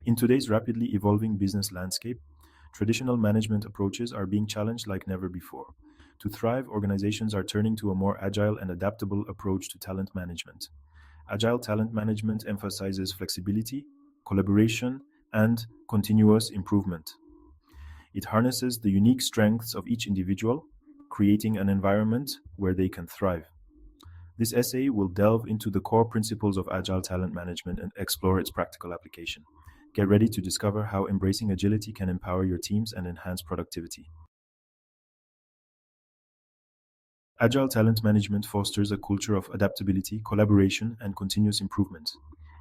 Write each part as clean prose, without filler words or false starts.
In today's rapidly evolving business landscape, traditional management approaches are being challenged like never before. To thrive, organizations are turning to a more agile and adaptable approach to talent management. Agile talent management emphasizes flexibility, collaboration, and continuous improvement. It harnesses the unique strengths of each individual, creating an environment where they can thrive. This essay will delve into the core principles of agile talent management and explore its practical application. Get ready to discover how embracing agility can empower your teams and enhance productivity. Agile talent management fosters a culture of adaptability, collaboration, and continuous improvement.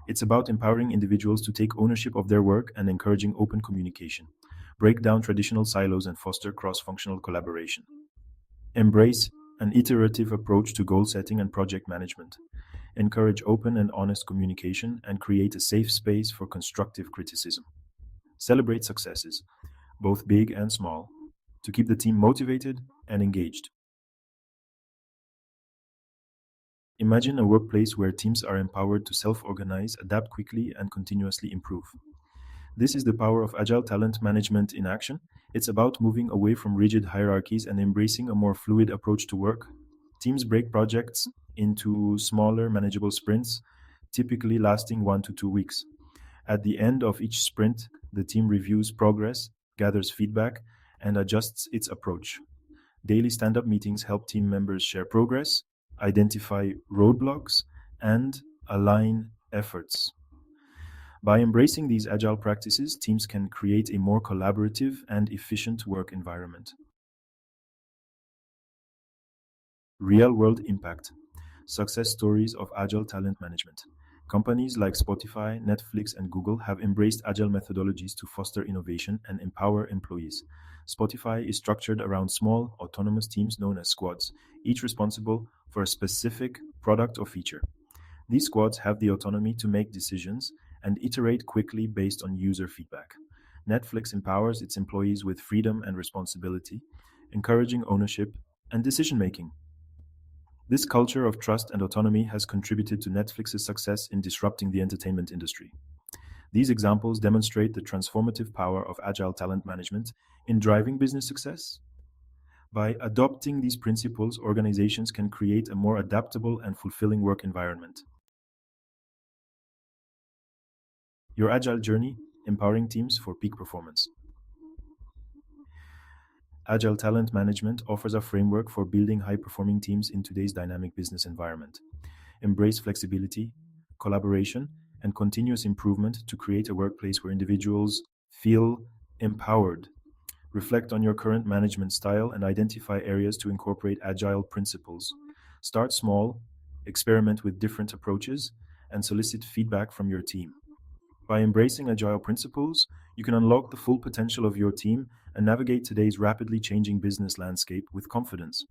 It's about empowering individuals to take ownership of their work and encouraging open communication. Break down traditional silos and foster cross functional collaboration. Embrace an iterative approach to goal setting and project management. Encourage open and honest communication and create a safe space for constructive criticism. Celebrate successes, both big and small, to keep the team motivated and engaged. Imagine a workplace where teams are empowered to self organize, adapt quickly, and continuously improve. This is the power of agile talent management in action. It's about moving away from rigid hierarchies and embracing a more fluid approach to work. Teams break projects into smaller, manageable sprints, typically lasting 1 to 2 weeks. At the end of each sprint, the team reviews progress, gathers feedback, and adjusts its approach. Daily stand up meetings help team members share progress, identify roadblocks, and align efforts. By embracing these agile practices, teams can create a more collaborative and efficient work environment. Real world impact. Success stories of agile talent management. Companies like Spotify, Netflix, and Google have embraced agile methodologies to foster innovation and empower employees. Spotify is structured around small, autonomous teams known as squads, each responsible for a specific product or feature. These squads have the autonomy to make decisions and iterate quickly based on user feedback. Netflix empowers its employees with freedom and responsibility, encouraging ownership and decision making. This culture of trust and autonomy has contributed to Netflix's success in disrupting the entertainment industry. These examples demonstrate the transformative power of agile talent management in driving business success. By adopting these principles, organizations can create a more adaptable and fulfilling work environment. Your agile journey, empowering teams for peak performance. Agile talent management offers a framework for building high performing teams in today's dynamic business environment. Embrace flexibility, collaboration, and continuous improvement to create a workplace where individuals feel empowered. Reflect on your current management style and identify areas to incorporate agile principles. Start small, experiment with different approaches, and solicit feedback from your team. By embracing agile principles, you can unlock the full potential of your team and navigate today's rapidly changing business landscape with confidence.